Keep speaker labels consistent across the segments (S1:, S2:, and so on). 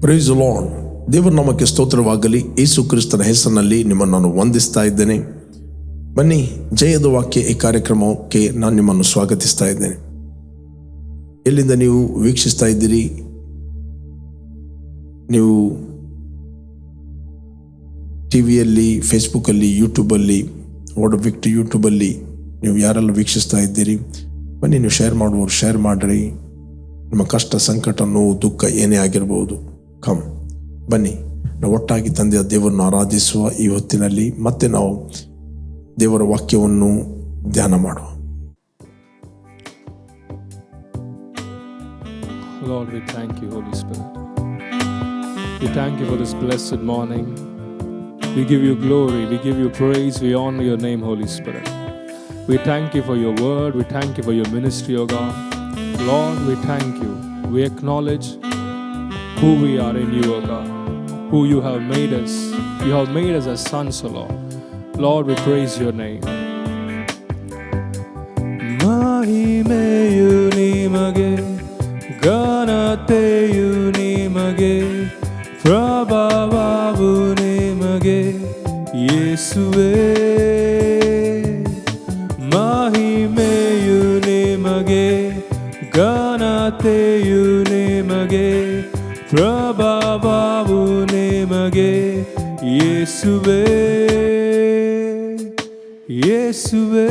S1: Price the lord. ದೇವರ ನಾಮಕ್ಕೆ ಸ್ತೋತ್ರವಾಗಲಿ. ಯೇಸು ಕ್ರಿಸ್ತನ ಹೆಸರಿನಲ್ಲಿ ನಿಮ್ಮನ್ನು ನಾನು ವಂದಿಸ್ತಾ ಇದ್ದೇನೆ. ಬನ್ನಿ, ಜಯದ ವಾಕ್ಯ ಈ ಕಾರ್ಯಕ್ರಮಕ್ಕೆ ನಾನು ನಿಮ್ಮನ್ನು ಸ್ವಾಗತಿಸ್ತಾ ಇದ್ದೇನೆ. ಎಲ್ಲಿಂದ ನೀವು ವೀಕ್ಷಿಸ್ತಾ ಇದ್ದೀರಿ? ನೀವು ಟಿವಿಯಲ್ಲಿ, ಫೇಸ್ಬುಕ್ಕಲ್ಲಿ, ಯೂಟ್ಯೂಬಲ್ಲಿ, ವರ್ಡ್ ಆಫ್ ವಿಕ್ಟರಿ ಯೂಟ್ಯೂಬಲ್ಲಿ ನೀವು ಯಾರೆಲ್ಲ ವೀಕ್ಷಿಸ್ತಾ ಇದ್ದೀರಿ, ಬನ್ನಿ, ನೀವು ಶೇರ್ ಮಾಡುವವರು ಶೇರ್ ಮಾಡಿರಿ. ನಿಮ್ಮ ಕಷ್ಟ, ಸಂಕಟ, ನೋವು, ದುಃಖ ಏನೇ ಆಗಿರ್ಬೋದು, ಬನ್ನಿ ನಾವು ಒಟ್ಟಾಗಿ ತಂದೆಯ ದೇವರನ್ನು ಆರಾಧಿಸುವ ಈ ಹೊತ್ತಿನಲ್ಲಿ ಮತ್ತೆ ನಾವು ದೇವರ ವಾಕ್ಯವನ್ನು ಧ್ಯಾನ ಮಾಡುವ.
S2: Lord, we thank you, Holy Spirit. We thank you for this blessed morning. We give you glory, we give you praise, we honor your name, Holy Spirit. We thank you for your word, we thank you for your ministry, O God. Lord, we thank you. We acknowledge who we are in you, O God, who you have made us. You have made us as sons, O Lord. Lord, we praise your name. ಮಹಿಮೆಯು ನಿಮಗೆ, ಘನತೆಯು ನಿಮಗೆ, ಪ್ರಭಾವವು ನಿಮಗೆ ಯೇಸುವೇ. ಮಹಿಮೆಯು ನಿಮಗೆ, ಘನತೆಯು ನಿಮಗೆ, ಪ್ರಭಾವವು ನಿಮಗೆ ಯೇಸುವೇ. ಯೇಸುವೇ,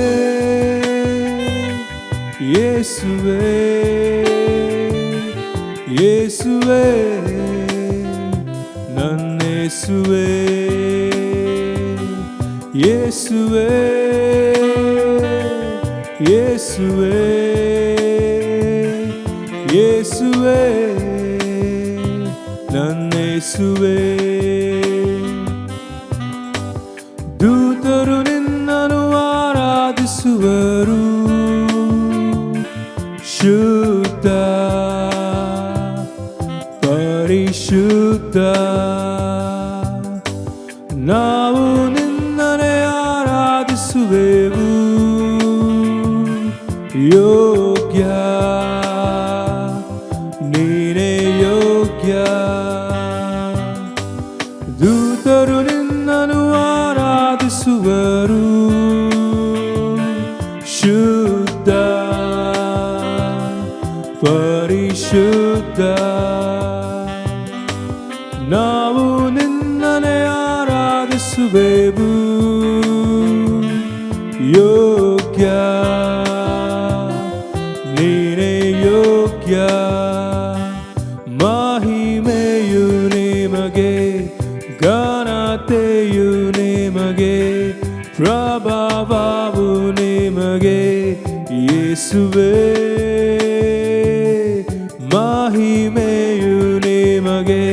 S2: ಯೇಸುವೇ, ಯೇಸುವೇ, ನನ್ನ ಯೇಸುವೇ. ಯೇಸುವೇ, ಯೇಸುವೇ, ಯೇಸುವೇ, ನನ್ನ ಯೇಸುವೇ. ದೂತರು ನಿನ್ನನ್ನು ಆರಾಧಿಸುವರು, ಶುದ್ಧ ಪರಿಶುದ್ಧ. ನಾವು ನಿನ್ನನ್ನೇ ಆರಾಧಿಸುವೆವು, ಯೋಗ್ಯ ನೀನೇ ಯೋಗ್ಯ. ದೂತರು ನಿನ್ನನ್ನು ಆರಾಧಿಸುವರು, ಶುದ್ಧ ಪರಿಶುದ್ಧ. ನಾವು ನಿನ್ನನ್ನೇ ಆರಾಧಿಸುವೆವು, ಯೋಗ್ಯ ನೀನೇ ಯೋಗ್ಯ. ಮಹಿಮೆಯು ನಿಮಗೆ, ಘನತೆಯು ನಿಮಗೆ, ಪ್ರಭಾವವು ನಿಮಗೆ ಯೇಸುವೇ. ಮಹಿಮೆಯು ನಿಮಗೆ,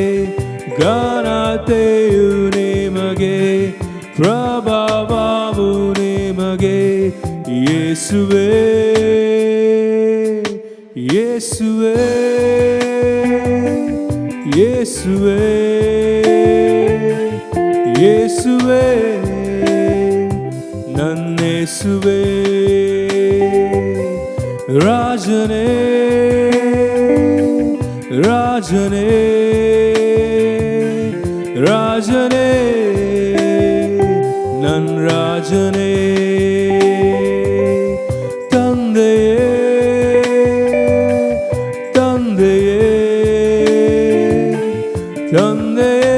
S2: ಘನತೆಯು ನಿಮಗೆ, ಪ್ರಭಾವವು ನಿಮಗೆ ಯೇಸುವೇ. ಯೇಸುವೇ, ಯೇಸುವೇ, ಯೇಸುವೇ, ನನ್ನ ಯೇಸುವೇ. ರಾಜನೇ, ರಾಜನೇ, ರಾಜನೇ, ನನ್ನ ರಾಜನೇ. ತಂದೆಯೇ, ತಂದೆಯೇ, ತಂದೆಯೇ,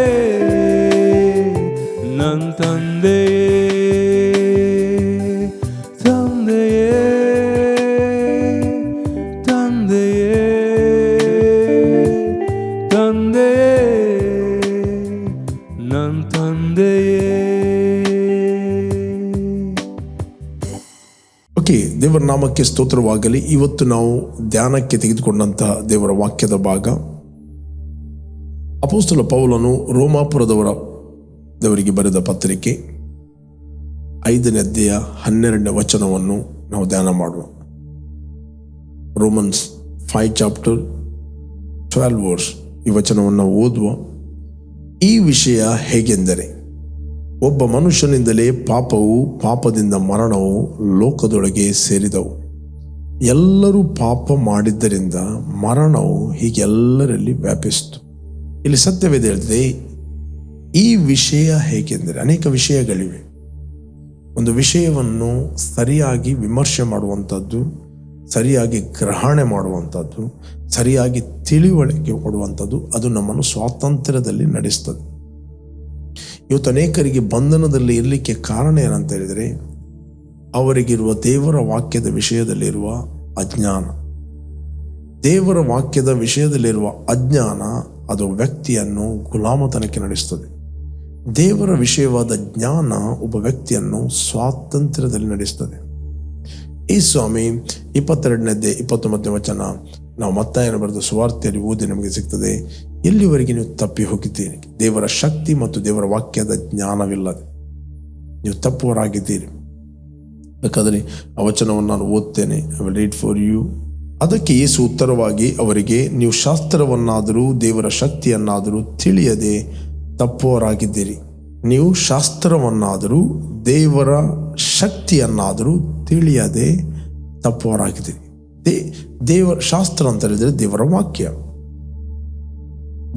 S2: ನನ್ನ ತಂದೆಯೇ. ತಂದೆಯೇ, ತಂದೆಯೇ, ತಂದೆಯೇ, ನನ್ನ ತಂದೆಯೇ.
S1: ಓಕೆ, ದೇವರ ನಾಮಕ್ಕೆ ಸ್ತೋತ್ರವಾಗಲಿ. ಇವತ್ತು ನಾವು ಧ್ಯಾನಕ್ಕೆ ತೆಗೆದುಕೊಂಡಂತಹ ದೇವರ ವಾಕ್ಯದ ಭಾಗ ಅಪೊಸ್ತಲ ಪೌಲನು ರೋಮಾಪುರದವರಿಗೆ ಬರೆದ ಪತ್ರಿಕೆ 5ನೇ ಅಧ್ಯಾಯ 12ನೇ ವಚನವನ್ನು ನಾವು ಧ್ಯಾನ ಮಾಡುವ. ರೋಮನ್ಸ್ 5 ಚಾಪ್ಟರ್ 12 ವರ್ಸ್ ಈ ವಚನವನ್ನು ಓದುವ. ಈ ವಿಷಯ ಹೇಗೆಂದರೆ, ಒಬ್ಬ ಮನುಷ್ಯನಿಂದಲೇ ಪಾಪವು, ಪಾಪದಿಂದ ಮರಣವು ಲೋಕದೊಳಗೆ ಸೇರಿದವು. ಎಲ್ಲರೂ ಪಾಪ ಮಾಡಿದ್ದರಿಂದ ಮರಣವು ಹೀಗೆಲ್ಲರಲ್ಲಿ ವ್ಯಾಪಿಸಿತು. ಇಲ್ಲಿ ಸತ್ಯವೇದ ಹೇಳ್ತದೆ, ಈ ವಿಷಯ ಹೇಗೆಂದರೆ, ಅನೇಕ ವಿಷಯಗಳಿವೆ. ಒಂದು ವಿಷಯವನ್ನು ಸರಿಯಾಗಿ ವಿಮರ್ಶೆ ಮಾಡುವಂಥದ್ದು, ಸರಿಯಾಗಿ ಗ್ರಹಣೆ ಮಾಡುವಂಥದ್ದು, ಸರಿಯಾಗಿ ತಿಳಿವಳಿಕೆ ಕೊಡುವಂಥದ್ದು, ಅದು ನಮ್ಮನ್ನು ಸ್ವಾತಂತ್ರ್ಯದಲ್ಲಿ ನಡೆಸ್ತದೆ. ಇವತ್ತು ಅನೇಕರಿಗೆ ಬಂಧನದಲ್ಲಿ ಇರಲಿಕ್ಕೆ ಕಾರಣ ಏನಂತ ಹೇಳಿದರೆ, ಅವರಿಗಿರುವ ದೇವರ ವಾಕ್ಯದ ವಿಷಯದಲ್ಲಿರುವ ಅಜ್ಞಾನ. ದೇವರ ವಾಕ್ಯದ ವಿಷಯದಲ್ಲಿರುವ ಅಜ್ಞಾನ ಅದು ವ್ಯಕ್ತಿಯನ್ನು ಗುಲಾಮತನಕ್ಕೆ ನಡೆಸ್ತದೆ. ದೇವರ ವಿಷಯವಾದ ಜ್ಞಾನ ಒಬ್ಬ ವ್ಯಕ್ತಿಯನ್ನು ಸ್ವಾತಂತ್ರ್ಯದಲ್ಲಿ ನಡೆಸ್ತದೆ. ಈ ಸ್ವಾಮಿ 22ನೇ 29ನೇ ವಚನ ನಾವು ಮತ್ತಾಯನ ಬರೆದ ಸುವಾರ್ತೆಯಲ್ಲಿ ಓದಿ ನಮಗೆ ಸಿಗ್ತದೆ. ಎಲ್ಲಿವರೆಗೆ ನೀವು ತಪ್ಪಿ ಹೋಗಿದ್ದೀರಿ, ದೇವರ ಶಕ್ತಿ ಮತ್ತು ದೇವರ ವಾಕ್ಯದ ಜ್ಞಾನವಿಲ್ಲದೆ ನೀವು ತಪ್ಪುವರಾಗಿದ್ದೀರಿ. ಬೇಕಾದರೆ ಆ ವಚನವನ್ನು ನಾನು ಓದ್ತೇನೆ. I will read for you. ಅದಕ್ಕೆ ಯೇಸು ಉತ್ತರವಾಗಿ ಅವರಿಗೆ, ನೀವು ಶಾಸ್ತ್ರವನ್ನಾದರೂ ದೇವರ ಶಕ್ತಿಯನ್ನಾದರೂ ತಿಳಿಯದೆ ತಪ್ಪುವರಾಗಿದ್ದೀರಿ. ನೀವು ಶಾಸ್ತ್ರವನ್ನಾದರೂ ದೇವರ ಶಕ್ತಿಯನ್ನಾದರೂ ತಿಳಿಯದೆ ತಪ್ಪುವರಾಗಿದ್ದೀರಿ. ದೇವರ ಶಾಸ್ತ್ರ ಅಂತ ಹೇಳಿದರೆ ದೇವರ ವಾಕ್ಯ,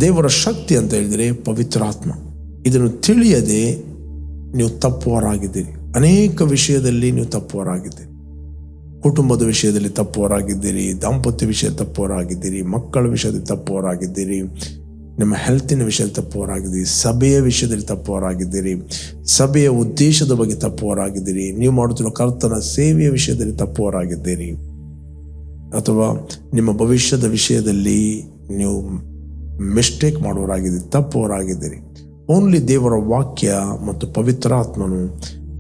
S1: ದೇವರ ಶಕ್ತಿ ಅಂತ ಹೇಳಿದರೆ ಪವಿತ್ರಾತ್ಮ. ಇದನ್ನು ತಿಳಿಯದೆ ನೀವು ತಪ್ಪುವರಾಗಿದ್ದೀರಿ. ಅನೇಕ ವಿಷಯದಲ್ಲಿ ನೀವು ತಪ್ಪುವರಾಗಿದ್ದೀರಿ. ಕುಟುಂಬದ ವಿಷಯದಲ್ಲಿ ತಪ್ಪುವರಾಗಿದ್ದೀರಿ, ದಾಂಪತ್ಯ ವಿಷಯದಲ್ಲಿ ತಪ್ಪುವರಾಗಿದ್ದೀರಿ, ಮಕ್ಕಳ ವಿಷಯದಲ್ಲಿ ತಪ್ಪುವರಾಗಿದ್ದೀರಿ, ನಿಮ್ಮ ಹೆಲ್ತಿನ ವಿಷಯದಲ್ಲಿ ತಪ್ಪುವರಾಗಿದ್ದೀರಿ, ಸಭೆಯ ವಿಷಯದಲ್ಲಿ ತಪ್ಪುವರಾಗಿದ್ದೀರಿ, ಸಭೆಯ ಉದ್ದೇಶದ ಬಗ್ಗೆ ತಪ್ಪುವರಾಗಿದ್ದೀರಿ, ನೀವು ಮಾಡುತ್ತಿರುವ ಕರ್ತನ ಸೇವೆಯ ವಿಷಯದಲ್ಲಿ ತಪ್ಪುವರಾಗಿದ್ದೀರಿ, ಅಥವಾ ನಿಮ್ಮ ಭವಿಷ್ಯದ ವಿಷಯದಲ್ಲಿ ನೀವು ಮಿಸ್ಟೇಕ್ ಮಾಡುವವರಾಗಿದ್ದೀರಿ, ತಪ್ಪುವರಾಗಿದ್ದೀರಿ. ಓನ್ಲಿ ದೇವರ ವಾಕ್ಯ ಮತ್ತು ಪವಿತ್ರಾತ್ಮನು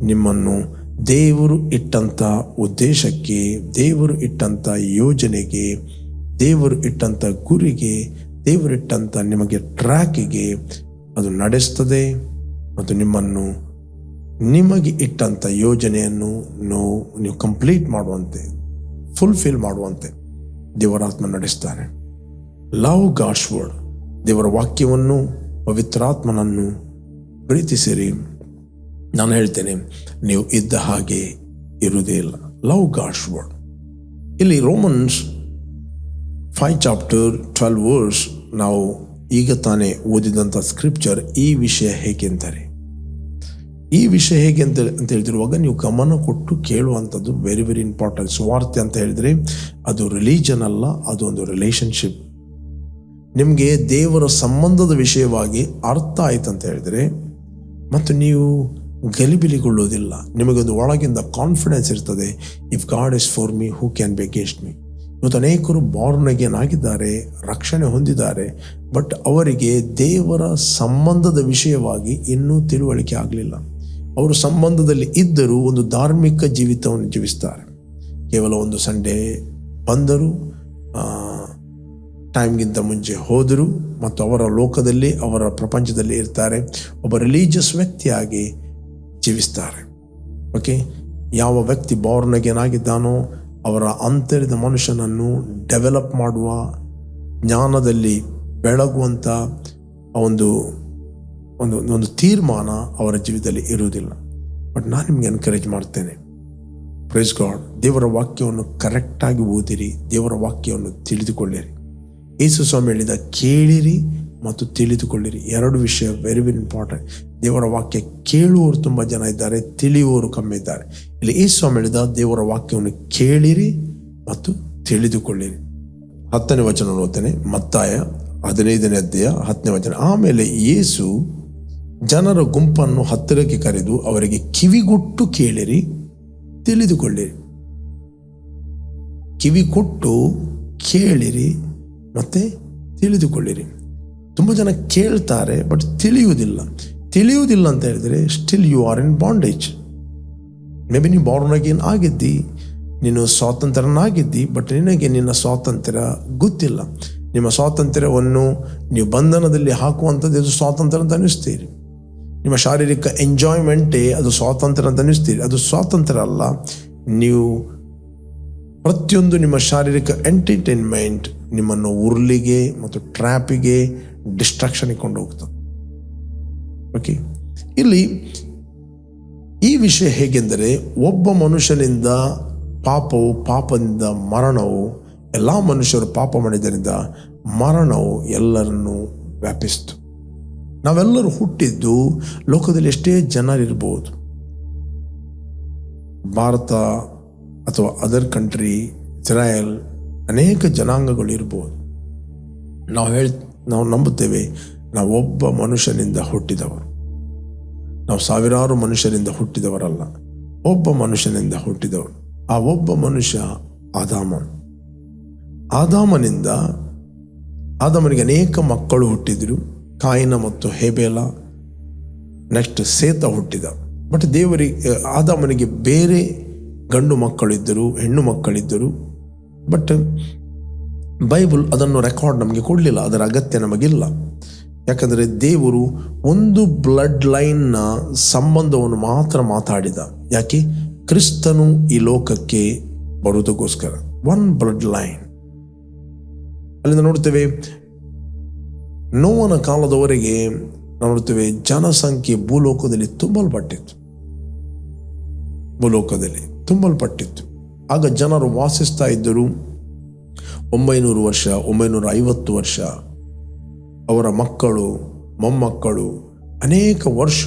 S1: ನಿಮ್ಮನ್ನು ದೇವರು ಇಟ್ಟಂಥ ಉದ್ದೇಶಕ್ಕೆ, ದೇವರು ಇಟ್ಟಂಥ ಯೋಜನೆಗೆ, ದೇವರು ಇಟ್ಟಂಥ ಗುರಿಗೆ, ದೇವರಿಟ್ಟಂಥ ನಿಮಗೆ ಟ್ರ್ಯಾಕಿಗೆ ಅದು ನಡೆಸ್ತದೆ. ಮತ್ತು ನಿಮ್ಮನ್ನು ನಿಮಗೆ ಇಟ್ಟಂಥ ಯೋಜನೆಯನ್ನು ನೀವು ಕಂಪ್ಲೀಟ್ ಮಾಡುವಂತೆ, ಫುಲ್ಫಿಲ್ ಮಾಡುವಂತೆ ದೇವರಾತ್ಮ ನಡೆಸ್ತಾನೆ. Love God's word. ದೇವರ ವಾಕ್ಯವನ್ನು, ಪವಿತ್ರಾತ್ಮನನ್ನು ಪ್ರೀತಿಸಿರಿ. ನಾನು ಹೇಳ್ತೇನೆ, ನೀವು ಇದ್ದ ಹಾಗೆ ಇರುವುದೇ ಇಲ್ಲ. Love God's word. ಇಲ್ಲಿ ರೋಮನ್ಸ್ 5 ಚಾಪ್ಟರ್ 12 ವರ್ಸ್ ನಾವು ಈಗ ತಾನೇ ಓದಿದಂಥ ಸ್ಕ್ರಿಪ್ಚರ್ ಈ ವಿಷಯ ಹೇಗೆಂದರೆ, ಈ ವಿಷಯ ಹೇಗೆ ಅಂತ ಹೇಳ್ತಿರುವಾಗ ನೀವು ಗಮನ ಕೊಟ್ಟು ಕೇಳುವಂಥದ್ದು ವೆರಿ ವೆರಿ ಇಂಪಾರ್ಟೆಂಟ್. ಸುವಾರ್ತೆ ಅಂತ ಹೇಳಿದರೆ ಅದು ರಿಲಿಜನ್ ಅಲ್ಲ, ಅದು ಒಂದು ರಿಲೇಷನ್ಶಿಪ್. ನಿಮಗೆ ದೇವರ ಸಂಬಂಧದ ವಿಷಯವಾಗಿ ಅರ್ಥ ಆಯ್ತು ಅಂತ ಹೇಳಿದರೆ ಮತ್ತು ನೀವು ಗಲಿಬಿಲಿಗೊಳ್ಳುವುದಿಲ್ಲ. ನಿಮಗೊಂದು ಒಳಗಿಂದ ಕಾನ್ಫಿಡೆನ್ಸ್ ಇರ್ತದೆ. If god is for me who can be against me. ಇವತ್ತು ಅನೇಕರು ಬಾರ್ನ್ ಅಗೇನ್ ಆಗಿದ್ದಾರೆ, ರಕ್ಷಣೆ ಹೊಂದಿದ್ದಾರೆ, ಬಟ್ ಅವರಿಗೆ ದೇವರ ಸಂಬಂಧದ ವಿಷಯವಾಗಿ ಇನ್ನೂ ತಿಳುವಳಿಕೆ ಆಗಲಿಲ್ಲ. ಅವರು ಸಂಬಂಧದಲ್ಲಿ ಇದ್ದರೂ ಒಂದು ಧಾರ್ಮಿಕ ಜೀವಿತವನ್ನು ಜೀವಿಸ್ತಾರೆ. ಕೇವಲ ಒಂದು ಸಂಡೇ ಬಂದರು, ಟೈಮ್ಗಿಂತ ಮುಂಚೆ ಹೋದರು ಮತ್ತು ಅವರ ಲೋಕದಲ್ಲಿ, ಅವರ ಪ್ರಪಂಚದಲ್ಲಿ ಇರ್ತಾರೆ. ಒಬ್ಬ ರಿಲೀಜಿಯಸ್ ವ್ಯಕ್ತಿಯಾಗಿ ಜೀವಿಸ್ತಾರೆ. ಓಕೆ, ಯಾವ ವ್ಯಕ್ತಿ ಬಾರ್ನ್ ಅಗೇನ್ ಆಗಿದ್ದಾನೋ ಅವರ ಅಂತರ್ಯದ ಮನುಷ್ಯನನ್ನು ಡೆವಲಪ್ ಮಾಡುವ, ಜ್ಞಾನದಲ್ಲಿ ಬೆಳಗುವಂಥ ಒಂದು ಒಂದು ಒಂದು ತೀರ್ಮಾನ ಅವರ ಜೀವಿತದಲ್ಲಿ ಇರುವುದಿಲ್ಲ. ಬಟ್ ನಾನು ನಿಮಗೆ ಎನ್ಕರೇಜ್ ಮಾಡ್ತೇನೆ, ಪ್ರೈಸ್ ಗಾಡ್, ದೇವರ ವಾಕ್ಯವನ್ನು ಕರೆಕ್ಟಾಗಿ ಓದಿರಿ, ದೇವರ ವಾಕ್ಯವನ್ನು ತಿಳಿದುಕೊಳ್ಳಿರಿ. ಯೇಸು ಸ್ವಾಮಿ ಹೇಳಿದ, ಕೇಳಿರಿ ಮತ್ತು ತಿಳಿದುಕೊಳ್ಳಿರಿ. 2 ವಿಷಯ ವೆರಿ ವೆರಿ ಇಂಪಾರ್ಟೆಂಟ್. ದೇವರ ವಾಕ್ಯ ಕೇಳುವವರು ತುಂಬ ಜನ ಇದ್ದಾರೆ, ತಿಳಿಯುವವರು ಕಮ್ಮಿ ಇದ್ದಾರೆ. ಇಲ್ಲಿ ಯೇಸು ಸ್ವಾಮಿ ಹೇಳಿದ, ದೇವರ ವಾಕ್ಯವನ್ನು ಕೇಳಿರಿ ಮತ್ತು ತಿಳಿದುಕೊಳ್ಳಿರಿ. 10ನೇ ವಚನ ಓದ್ತೇನೆ, ಮತ್ತಾಯ 15ನೇ ಅಧ್ಯಾಯ 10ನೇ ವಚನ. ಆಮೇಲೆ ಯೇಸು ಜನರ ಗುಂಪನ್ನು ಹತ್ತಿರಕ್ಕೆ ಕರೆದು ಅವರಿಗೆ, ಕಿವಿಗೊಟ್ಟು ಕೇಳಿರಿ, ತಿಳಿದುಕೊಳ್ಳಿರಿ. ಕಿವಿಗೊಟ್ಟು ಕೇಳಿರಿ ಮತ್ತೆ ತಿಳಿದುಕೊಳ್ಳಿರಿ. ತುಂಬ ಜನ ಕೇಳ್ತಾರೆ ಬಟ್ ತಿಳಿಯುವುದಿಲ್ಲ ಅಂತ ಹೇಳಿದರೆ still you are in bondage. Maybe ನೀವು ಬಾರ್ನ್ ಅಗೇನ್ ಆಗಿದ್ದಿ, ನೀನು ಸ್ವಾತಂತ್ರ್ಯನಾಗಿದ್ದಿ, ಬಟ್ ನಿನಗೆ ನಿನ್ನ ಸ್ವಾತಂತ್ರ್ಯ ಗೊತ್ತಿಲ್ಲ. ನಿಮ್ಮ ಸ್ವಾತಂತ್ರ್ಯವನ್ನು ನೀವು ಬಂಧನದಲ್ಲಿ ಹಾಕುವಂಥದ್ದು ಅದು ಸ್ವಾತಂತ್ರ್ಯ ಅಂತ ಅನ್ನಿಸ್ತೀರಿ. ನಿಮ್ಮ ಶಾರೀರಿಕ ಎಂಜಾಯ್ಮೆಂಟೇ ಅದು ಸ್ವಾತಂತ್ರ್ಯ ಅಂತ ಅನ್ನಿಸ್ತೀರಿ. ಅದು ಸ್ವಾತಂತ್ರ್ಯ ಅಲ್ಲ. ನೀವು ಪ್ರತಿಯೊಂದು ನಿಮ್ಮ ಶಾರೀರಿಕ ಎಂಟರ್ಟೈನ್ಮೆಂಟ್ ನಿಮ್ಮನ್ನು ಉರುಳಿಗೆ ಮತ್ತು ಟ್ರ್ಯಾಪಿಗೆ, ಡಿಸ್ಟ್ರಾಕ್ಷನ್ಗೆ ಕೊಂಡು ಹೋಗ್ತದೆ. ಓಕೆ, ಇಲ್ಲಿ ಈ ವಿಷಯ ಹೇಗೆಂದರೆ, ಒಬ್ಬ ಮನುಷ್ಯನಿಂದ ಪಾಪವು, ಪಾಪದಿಂದ ಮರಣವು, ಎಲ್ಲ ಮನುಷ್ಯರು ಪಾಪ ಮಾಡಿದ್ದರಿಂದ ಮರಣವು ಎಲ್ಲರನ್ನು ವ್ಯಾಪಿಸ್ತು. ನಾವೆಲ್ಲರೂ ಹುಟ್ಟಿದ್ದು ಲೋಕದಲ್ಲಿ ಎಷ್ಟೇ ಜನರಿರ್ಬೋದು, ಭಾರತ ಅಥವಾ ಅದರ್ ಕಂಟ್ರಿ, ಇಸ್ರಾಯೇಲ್, ಅನೇಕ ಜನಾಂಗಗಳು ಇರ್ಬೋದು. ನಾವು ನಂಬುತ್ತೇವೆ ನಾವು ಒಬ್ಬ ಮನುಷ್ಯನಿಂದ ಹುಟ್ಟಿದವರು. ನಾವು ಸಾವಿರಾರು ಮನುಷ್ಯರಿಂದ ಹುಟ್ಟಿದವರಲ್ಲ, ಒಬ್ಬ ಮನುಷ್ಯನಿಂದ ಹುಟ್ಟಿದವರು. ಆ ಒಬ್ಬ ಮನುಷ್ಯ ಆದಾಮನಿಗೆ ಅನೇಕ ಮಕ್ಕಳು ಹುಟ್ಟಿದರು. ಕಾಯಿನ ಮತ್ತು ಹೇಬೇಲ, ನೆಕ್ಸ್ಟ್ ಸೇತ ಹುಟ್ಟಿದ. ಬಟ್ ಆದಾಮನಿಗೆ ಬೇರೆ ಗಂಡು ಮಕ್ಕಳಿದ್ದರು, ಹೆಣ್ಣು ಮಕ್ಕಳಿದ್ದರು. ಬಟ್ ಬೈಬಲ್ ಅದನ್ನು ರೆಕಾರ್ಡ್ ನಮಗೆ ಕೊಡಲಿಲ್ಲ, ಅದರ ಅಗತ್ಯ ನಮಗಿಲ್ಲ. ಯಾಕಂದರೆ ದೇವರು ಒಂದು ಬ್ಲಡ್ ಲೈನ್ನ ಸಂಬಂಧವನ್ನು ಮಾತ್ರ ಮಾತಾಡಿದ. ಯಾಕೆ? ಕ್ರಿಸ್ತನು ಈ ಲೋಕಕ್ಕೆ ಬರುವುದಕ್ಕೋಸ್ಕರ. One blood line. ಅಲ್ಲಿಂದ ನೋಡ್ತೇವೆ, ನೋವನ ಕಾಲದವರೆಗೆ ನೋಡ್ತೇವೆ ಜನಸಂಖ್ಯೆ ಭೂಲೋಕದಲ್ಲಿ ತುಂಬಲ್ಪಟ್ಟಿತ್ತು. ಆಗ ಜನರು ವಾಸಿಸ್ತಾ ಇದ್ದರು 900 ವರ್ಷ, 950 ವರ್ಷ. ಅವರ ಮಕ್ಕಳು, ಮೊಮ್ಮಕ್ಕಳು ಅನೇಕ ವರ್ಷ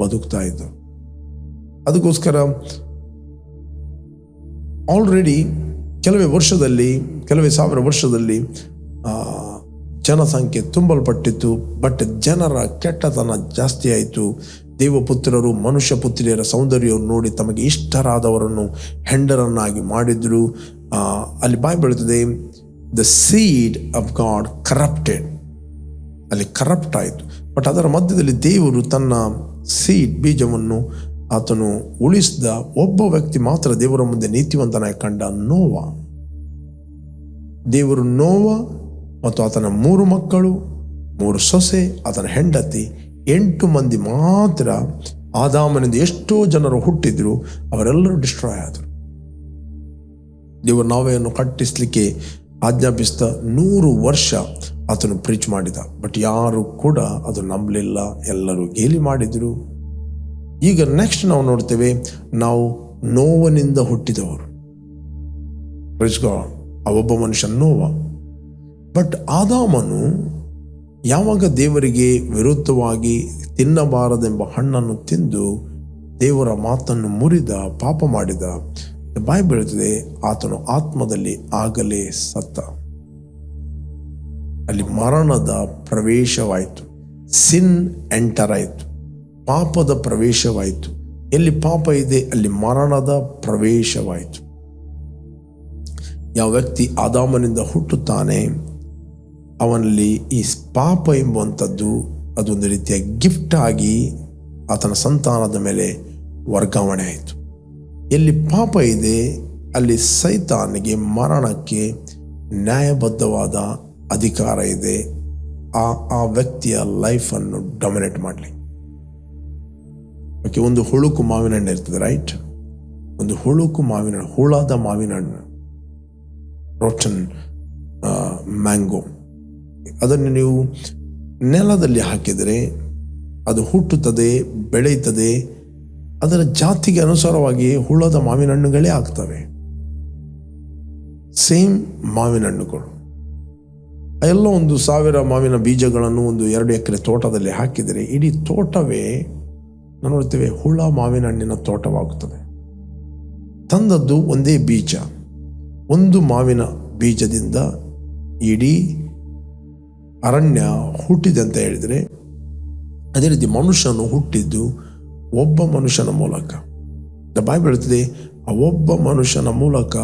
S1: ಬದುಕ್ತಾ ಇದ್ದರು. ಅದಕ್ಕೋಸ್ಕರ ಆಲ್ರೆಡಿ ಕೆಲವೇ ಸಾವಿರ ವರ್ಷದಲ್ಲಿ ಜನಸಂಖ್ಯೆ ತುಂಬಲ್ಪಟ್ಟಿತ್ತು. ಬಟ್ ಜನರ ಕೆಟ್ಟತನ ಜಾಸ್ತಿ ಆಯಿತು. ದೇವಪುತ್ರರು ಮನುಷ್ಯ ಪುತ್ರಿಯರ ಸೌಂದರ್ಯವನ್ನು ನೋಡಿ ತಮಗೆ ಇಷ್ಟರಾದವರನ್ನು ಹೆಂಡರನ್ನಾಗಿ ಮಾಡಿದ್ರು. ಅಲ್ಲಿ ಬೈಬಲ್ ಹೇಳುತ್ತದೆ, the seed of god corrupted. ಅಲ್ಲಿ ಕರಪ್ಟ್ ಆಯಿತು. ಬಟ್ ಅದರ ಮಧ್ಯದಲ್ಲಿ ದೇವರು ತನ್ನ ಬೀಜವನ್ನು ಆತನು ಉಳಿಸಿದ. ಒಬ್ಬ ವ್ಯಕ್ತಿ ಮಾತ್ರ ದೇವರ ಮುಂದೆ ನೀತಿವಂತನಾಗಿ ಕಂಡ, ನೋವ. ದೇವರು ನೋವ ಮತ್ತು ಆತನ 3 ಮಕ್ಕಳು, 3 ಸೊಸೆ, ಆತನ ಹೆಂಡತಿ, 8 ಮಂದಿ ಮಾತ್ರ. ಆದಾಮನಿಂದ ಎಷ್ಟೋ ಜನರು ಹುಟ್ಟಿದ್ರು, ಅವರೆಲ್ಲರೂ ಡಿಸ್ಟ್ರಾಯ್ ಆದರು. ದೇವರು ನಾವೆಯನ್ನು ಕಟ್ಟಿಸಲಿಕ್ಕೆ ಆಜ್ಞಾಪಿಸಿದ 100 ವರ್ಷ ಆತನು ಪ್ರೀಚ್ ಮಾಡಿದ. ಬಟ್ ಯಾರು ಕೂಡ ಅದು ನಂಬಲಿಲ್ಲ, ಎಲ್ಲರೂ ಗೇಲಿ ಮಾಡಿದರು. ಈಗ ನೆಕ್ಸ್ಟ್ ನಾವು ನೋಡ್ತೇವೆ, ನಾವು ನೋವನಿಂದ ಹುಟ್ಟಿದವರು. ಆ ಒಬ್ಬ ಮನುಷ್ಯ ನೋವ. ಬಟ್ ಆದಾಮನು ಯಾವಾಗ ದೇವರಿಗೆ ವಿರುದ್ಧವಾಗಿ ತಿನ್ನಬಾರದೆಂಬ ಹಣ್ಣನ್ನು ತಿಂದು ದೇವರ ಮಾತನ್ನು ಮುರಿದ, ಪಾಪ ಮಾಡಿದ, ಬೈಬಲ್ ಹೇಳುತ್ತದೆ ಆತನು ಆತ್ಮದಲ್ಲಿ ಆಗಲೇ ಸತ್ತ. ಅಲ್ಲಿ ಮರಣದ ಪ್ರವೇಶವಾಯಿತು. ಸಿನ್ ಎಂಟರ್ ಆಯಿತು, ಪಾಪದ ಪ್ರವೇಶವಾಯಿತು. ಎಲ್ಲಿ ಪಾಪ ಇದೆ ಅಲ್ಲಿ ಮರಣದ ಪ್ರವೇಶವಾಯಿತು. ಯಾವ ವ್ಯಕ್ತಿ ಆದಾಮನಿಂದ ಹುಟ್ಟುತ್ತಾನೆ ಅವನಲ್ಲಿ ಈ ಪಾಪ ಎಂಬುವಂಥದ್ದು ಅದೊಂದು ರೀತಿಯ ಗಿಫ್ಟ್ ಆಗಿ ಆತನ ಸಂತಾನದ ಮೇಲೆ ವರ್ಗಾವಣೆ ಆಯಿತು. ಎಲ್ಲಿ ಪಾಪ ಇದೆ ಅಲ್ಲಿ ಸೈತಾನಿಗೆ ಮರಣಕ್ಕೆ ನ್ಯಾಯಬದ್ಧವಾದ ಅಧಿಕಾರ ಇದೆ. ಆ ವ್ಯಕ್ತಿಯ ಲೈಫನ್ನು ಡೊಮಿನೇಟ್ ಮಾಡಲಿ. ಓಕೆ, ಒಂದು ಹುಳುಕು ಮಾವಿನ ಹಣ್ಣು ಇರ್ತದೆ, ರೈಟ್? ಒಂದು ಹುಳುಕು ಮಾವಿನ ಹಣ್ಣು, ಹುಳದ ಮಾವಿನ ಹಣ್ಣು, ರೋಟನ್ ಮ್ಯಾಂಗೋ. ಅದನ್ನು ನೀವು ನೆಲದಲ್ಲಿ ಹಾಕಿದರೆ ಅದು ಹುಟ್ಟುತ್ತದೆ, ಬೆಳೆಯುತ್ತದೆ. ಅದರ ಜಾತಿಗೆ ಅನುಸಾರವಾಗಿ ಹುಳದ ಮಾವಿನ ಹಣ್ಣುಗಳೇ ಆಗ್ತವೆ. ಸೇಮ್ ಮಾವಿನ ಹಣ್ಣುಗಳು ಎಲ್ಲ 1,000 ಮಾವಿನ ಬೀಜಗಳನ್ನು 1-2 ಎಕರೆ ತೋಟದಲ್ಲಿ ಹಾಕಿದರೆ ಇಡೀ ತೋಟವೇ ನಾವು ನೋಡ್ತೇವೆ ಹುಳ ಮಾವಿನ ಹಣ್ಣಿನ ತೋಟವಾಗುತ್ತದೆ. ತಂದದ್ದು ಒಂದೇ ಬೀಜ, ಒಂದು ಮಾವಿನ ಬೀಜದಿಂದ ಇಡೀ ಅರಣ್ಯ ಹುಟ್ಟಿದೆ ಅಂತ ಹೇಳಿದರೆ, ಅದೇ ರೀತಿ ಮನುಷ್ಯನು ಹುಟ್ಟಿದ್ದು ಒಬ್ಬ ಮನುಷ್ಯನ ಮೂಲಕ. ಬೈಬಲ್ ಹೇಳ್ತದೆ ಆ ಒಬ್ಬ ಮನುಷ್ಯನ ಮೂಲಕ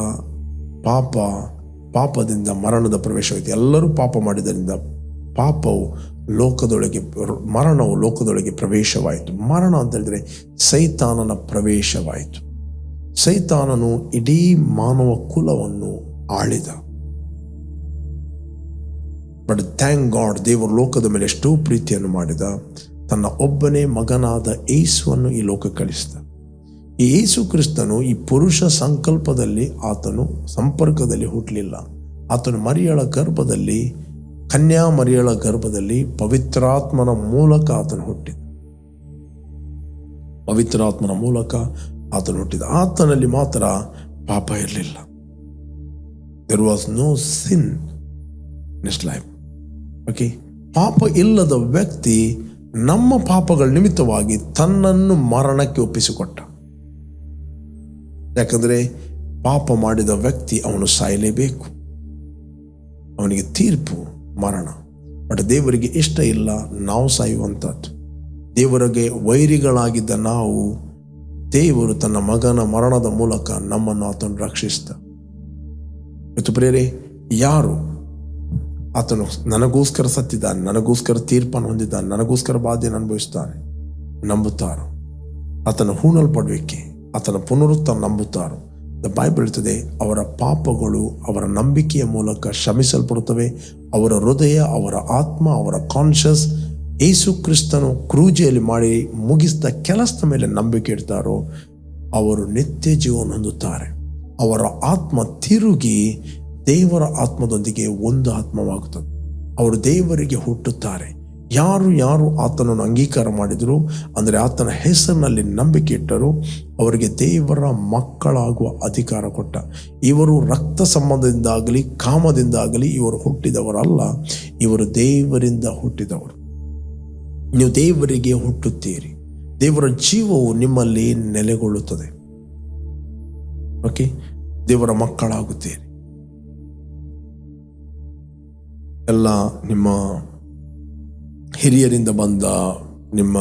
S1: ಪಾಪದಿಂದ ಮರಣದ ಪ್ರವೇಶವಾಯಿತು. ಎಲ್ಲರೂ ಪಾಪ ಮಾಡಿದ್ದರಿಂದ ಮರಣವು ಲೋಕದೊಳಗೆ ಪ್ರವೇಶವಾಯಿತು. ಮರಣ ಅಂತ ಹೇಳಿದ್ರೆ ಸೈತಾನನ ಪ್ರವೇಶವಾಯಿತು. ಸೈತಾನನು ಇಡೀ ಮಾನವ ಕುಲವನ್ನು ಆಳಿದ. ಬಟ್ ಥ್ಯಾಂಕ್ ಗಾಡ್, ದೇವರು ಲೋಕದ ಮೇಲೆ ಎಷ್ಟೋ ಪ್ರೀತಿಯನ್ನು ಮಾಡಿದ. ತನ್ನ ಒಬ್ಬನೇ ಮಗನಾದ ಯೇಸುವನ್ನು ಈ ಲೋಕಕ್ಕೆ ಕಳಿಸಿದ. ಈ ಯೇಸು ಕ್ರಿಸ್ತನು ಈ ಪುರುಷ ಸಂಕಲ್ಪದಲ್ಲಿ ಆತನು ಸಂಪರ್ಕದಲ್ಲಿ ಹುಟ್ಟಲಿಲ್ಲ. ಆತನು ಕನ್ಯಾ ಮರಿಯಳ ಗರ್ಭದಲ್ಲಿ ಪವಿತ್ರಾತ್ಮನ ಮೂಲಕ ಆತನು ಹುಟ್ಟಿದ. ಪವಿತ್ರಾತ್ಮನ ಮೂಲಕ ಆತನು ಹುಟ್ಟಿದ. ಆತನಲ್ಲಿ ಮಾತ್ರ ಪಾಪ ಇರಲಿಲ್ಲ. There was no sin in his life. Okay, ಪಾಪ ಇಲ್ಲದ ವ್ಯಕ್ತಿ ನಮ್ಮ ಪಾಪಗಳ ನಿಮಿತ್ತವಾಗಿ ತನ್ನನ್ನು ಮರಣಕ್ಕೆ ಒಪ್ಪಿಸಿಕೊಟ್ಟ. ಯಾಕಂದರೆ ಪಾಪ ಮಾಡಿದ ವ್ಯಕ್ತಿ ಅವನು ಸಾಯಲೇಬೇಕು, ಅವನಿಗೆ ತೀರ್ಪು ಮರಣ. ಬಟ್ ದೇವರಿಗೆ ಇಷ್ಟ ಇಲ್ಲ ನಾವು ಸಾಯುವಂಥದ್ದು. ದೇವರಿಗೆ ವೈರಿಗಳಾಗಿದ್ದ ನಾವು, ದೇವರು ತನ್ನ ಮಗನ ಮರಣದ ಮೂಲಕ ನಮ್ಮನ್ನು ಆತನು ರಕ್ಷಿಸಿದ. ಮತ್ತು ಪ್ರಿಯರೇ, ಯಾರು ಆತನು ನನಗೋಸ್ಕರ ಸತ್ತಿದ್ದಾನೆ, ನನಗೋಸ್ಕರ ತೀರ್ಪನ್ನು ಹೊಂದಿದ್ದಾನೆ, ನನಗೋಸ್ಕರ ಬಾಧೆಯನ್ನು ಅನುಭವಿಸ್ತಾನೆ ನಂಬುತ್ತಾರೋ, ಆತನ ಹೂಣಲ್ಪಡುವಿಕೆ, ಆತನ ಪುನರುತ್ಥಾನ ನಂಬುತ್ತಾರೋ, ದ ಬೈಬಲ್ ಹೇಳ್ತದೆ ಅವರ ಪಾಪಗಳು ಅವರ ನಂಬಿಕೆಯ ಮೂಲಕ ಕ್ಷಮಿಸಲ್ಪಡುತ್ತವೆ. ಅವರ ಹೃದಯ, ಅವರ ಆತ್ಮ, ಅವರ ಕಾನ್ಷಿಯಸ್ ಯೇಸು ಕ್ರಿಸ್ತನು ಕ್ರೂಜೆಯಲ್ಲಿ ಮಾಡಿ ಮುಗಿಸಿದ ಕೆಲಸದ ಮೇಲೆ ನಂಬಿಕೆ ಇಡ್ತಾರೋ ಅವರು ನಿತ್ಯ ಜೀವನ ಹೊಂದುತ್ತಾರೆ. ಅವರ ಆತ್ಮ ತಿರುಗಿ ದೇವರ ಆತ್ಮದೊಂದಿಗೆ ಒಂದು ಆತ್ಮವಾಗುತ್ತದೆ. ಅವರು ದೇವರಿಗೆ ಹುಟ್ಟುತ್ತಾರೆ. ಯಾರು ಆತನನ್ನು ಅಂಗೀಕಾರ ಮಾಡಿದರು, ಅಂದರೆ ಆತನ ಹೆಸರಿನಲ್ಲಿ ನಂಬಿಕೆ ಇಟ್ಟರು, ಅವರಿಗೆ ದೇವರ ಮಕ್ಕಳಾಗುವ ಅಧಿಕಾರ ಕೊಟ್ಟ. ಇವರು ರಕ್ತ ಸಂಬಂಧದಿಂದಾಗಲಿ ಕಾಮದಿಂದಾಗಲಿ ಇವರು ಹುಟ್ಟಿದವರಲ್ಲ, ಇವರು ದೇವರಿಂದ ಹುಟ್ಟಿದವರು. ನೀವು ದೇವರಿಗೆ ಹುಟ್ಟುತ್ತೀರಿ, ದೇವರ ಜೀವವು ನಿಮ್ಮಲ್ಲಿ ನೆಲೆಗೊಳ್ಳುತ್ತದೆ. ಓಕೆ, ದೇವರ ಮಕ್ಕಳಾಗುತ್ತೀರಿ. ಎಲ್ಲ ನಿಮ್ಮ ಹಿರಿಯರಿಂದ ಬಂದ, ನಿಮ್ಮ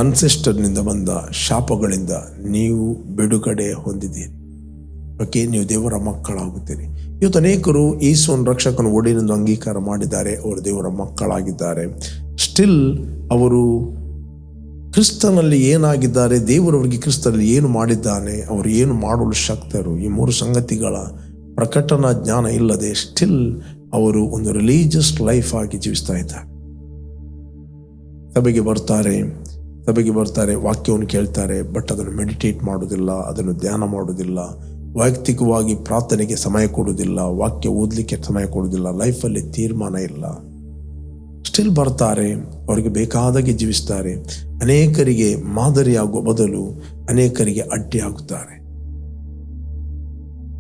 S1: ಅನ್ಸೆಸ್ಟರ್ನಿಂದ ಬಂದ ಶಾಪಗಳಿಂದ ನೀವು ಬಿಡುಗಡೆ ಹೊಂದಿದ್ದೀರಿ. ಓಕೆ, ನೀವು ದೇವರ ಮಕ್ಕಳಾಗುತ್ತೀರಿ. ಇವತ್ತು ಅನೇಕರು ಯೇಸುವನ್ನು ರಕ್ಷಕನ ಒಡೆಯನೆಂದು ಅಂಗೀಕಾರ ಮಾಡಿದ್ದಾರೆ, ಅವರು ದೇವರ ಮಕ್ಕಳಾಗಿದ್ದಾರೆ. ಸ್ಟಿಲ್ ಅವರು ಕ್ರಿಸ್ತನಲ್ಲಿ ಏನಾಗಿದ್ದಾರೆ, ದೇವರವರಿಗೆ ಕ್ರಿಸ್ತನಲ್ಲಿ ಏನು ಮಾಡಿದ್ದಾನೆ, ಅವರು ಏನು ಮಾಡಲು ಶಕ್ತರು, ಈ ಮೂರು ಸಂಗತಿಗಳ ಪ್ರಕಟಣಾ ಜ್ಞಾನ ಇಲ್ಲದೆ ಸ್ಟಿಲ್ ಅವರು ಒಂದು ರಿಲೀಜಿಯಸ್ ಲೈಫ್ ಆಗಿ ಜೀವಿಸ್ತಾ ಇದ್ದಾರೆ. ಸಭೆಗೆ ಬರ್ತಾರೆ, ವಾಕ್ಯವನ್ನು ಕೇಳ್ತಾರೆ, ಬಟ್ ಅದನ್ನು ಮೆಡಿಟೇಟ್ ಮಾಡೋದಿಲ್ಲ, ಅದನ್ನು ಧ್ಯಾನ ಮಾಡೋದಿಲ್ಲ, ವೈಯಕ್ತಿಕವಾಗಿ ಪ್ರಾರ್ಥನೆಗೆ ಸಮಯ ಕೊಡೋದಿಲ್ಲ, ವಾಕ್ಯ ಓದಲಿಕ್ಕೆ ಸಮಯ ಕೊಡೋದಿಲ್ಲ, ಲೈಫಲ್ಲಿ ತೀರ್ಮಾನ ಇಲ್ಲ. ಸ್ಟಿಲ್ ಬರ್ತಾರೆ, ಅವರಿಗೆ ಬೇಕಾದಾಗೆ ಜೀವಿಸ್ತಾರೆ. ಅನೇಕರಿಗೆ ಮಾದರಿಯಾಗುವ ಬದಲು ಅನೇಕರಿಗೆ ಅಡ್ಡಿಯಾಗುತ್ತಾರೆ.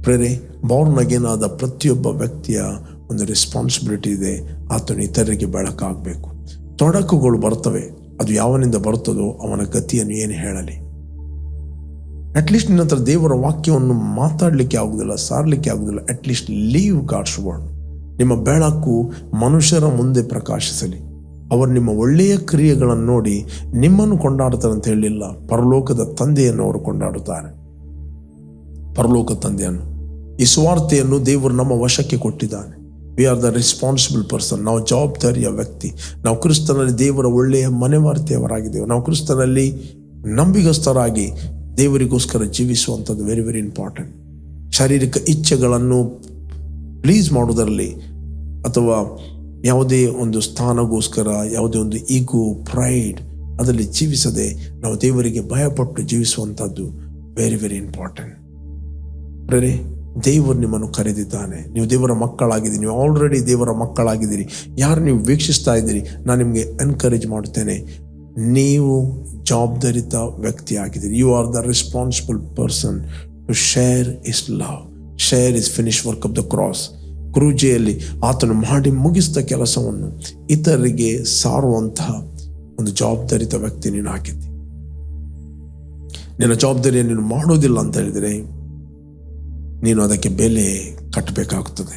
S1: ಪ್ರೇರೆ, ಬಾರ್ನ್ ಅಗೇನ್ ಆದ ಪ್ರತಿಯೊಬ್ಬ ವ್ಯಕ್ತಿಯ ಒಂದು ರೆಸ್ಪಾನ್ಸಿಬಿಲಿಟಿ ಇದೆ. ಆತನು ಇತರರಿಗೆ ಬೆಳಕಾಗಬೇಕು. ತೊಡಕುಗಳು ಬರ್ತವೆ, ಅದು ಯಾವನಿಂದ ಬರ್ತದೋ ಅವನ ಗತಿಯನ್ನು ಏನು ಹೇಳಲಿ. ಅಟ್ಲೀಸ್ಟ್ ನಿನ್ನ ಹತ್ರ ದೇವರ ವಾಕ್ಯವನ್ನು ಮಾತಾಡಲಿಕ್ಕೆ ಆಗುವುದಿಲ್ಲ, ಸಾರಲಿಕ್ಕೆ ಆಗುವುದಿಲ್ಲ, ಅಟ್ಲೀಸ್ಟ್ ಲೀವ್ ಗಾಡ್ಸ್ ವರ್ಡ್. ನಿಮ್ಮ ಬೆಳಕು ಮನುಷ್ಯರ ಮುಂದೆ ಪ್ರಕಾಶಿಸಲಿ. ಅವರು ನಿಮ್ಮ ಒಳ್ಳೆಯ ಕ್ರಿಯೆಗಳನ್ನು ನೋಡಿ ನಿಮ್ಮನ್ನು ಕೊಂಡಾಡ್ತಾರೆ ಅಂತ ಹೇಳಿಲ್ಲ, ಪರಲೋಕದ ತಂದೆಯನ್ನು ಅವರು ಕೊಂಡಾಡುತ್ತಾರೆ. ಪರಲೋಕ ತಂದೆಯನ್ನು, ಈ ಸ್ವಾರ್ಥೆಯನ್ನು ದೇವರು ನಮ್ಮ ವಶಕ್ಕೆ ಕೊಟ್ಟಿದ್ದಾನೆ. We are the responsible person. ನಾವು ಜವಾಬ್ದಾರಿಯ ವ್ಯಕ್ತಿ. ನಾವು ಕ್ರಿಸ್ತನಲ್ಲಿ ದೇವರ ಒಳ್ಳೆಯ ಮನೆವಾರ್ತೆಯವರಾಗಿದ್ದೇವೆ. ನಾವು ಕ್ರಿಸ್ತನಲ್ಲಿ ನಂಬಿಗಸ್ತರಾಗಿ ದೇವರಿಗೋಸ್ಕರ ಜೀವಿಸುವಂಥದ್ದು ವೆರಿ ವೆರಿ ಇಂಪಾರ್ಟೆಂಟ್. ಶಾರೀರಿಕ ಇಚ್ಛೆಗಳನ್ನು ಪ್ಲೀಸ್ ಮಾಡೋದರಲ್ಲಿ ಅಥವಾ ಯಾವುದೇ ಒಂದು ಸ್ಥಾನಗೋಸ್ಕರ, ಯಾವುದೇ ಒಂದು ಈಗೋ, ಪ್ರೈಡ್ ಅದರಲ್ಲಿ ಜೀವಿಸದೆ ನಾವು ದೇವರಿಗೆ ಭಯಪಟ್ಟು ಜೀವಿಸುವಂಥದ್ದು ವೆರಿ ವೆರಿ ಇಂಪಾರ್ಟೆಂಟ್. ಪ್ರೇರೆ, ದೇವರು ನಿಮ್ಮನ್ನು ಕರೆದಿದ್ದಾನೆ. ನೀವು ದೇವರ ಮಕ್ಕಳಾಗಿದ್ದೀರಿ. ನೀವು ಆಲ್ರೆಡಿ ದೇವರ ಮಕ್ಕಳಾಗಿದ್ದೀರಿ. ಯಾರು ನೀವು ವೀಕ್ಷಿಸ್ತಾ ಇದ್ದೀರಿ, ನಾನು ನಿಮಗೆ ಎನ್ಕರೇಜ್ ಮಾಡುತ್ತೇನೆ, ನೀವು ಜವಾಬ್ದಾರಿತ ವ್ಯಕ್ತಿ ಆಗಿದ್ದೀರಿ. You are the responsible person to share is love, share is finish work of the cross. ಕ್ರೂಜೆಯಲ್ಲಿ ಆತನು ಮಾಡಿ ಮುಗಿಸಿದ ಕೆಲಸವನ್ನು ಇತರರಿಗೆ ಸಾರುವಂತಹ ಒಂದು ಜವಾಬ್ದಾರಿತ ವ್ಯಕ್ತಿ ನೀನು ಆಗಿದ್ದಿ. ನಿನ್ನ ಜವಾಬ್ದಾರಿಯನ್ನು ನೀನು ಮಾಡೋದಿಲ್ಲ ಅಂತ ಹೇಳಿದರೆ ನೀನು ಅದಕ್ಕೆ ಬೆಲೆ ಕಟ್ಟಬೇಕಾಗ್ತದೆ.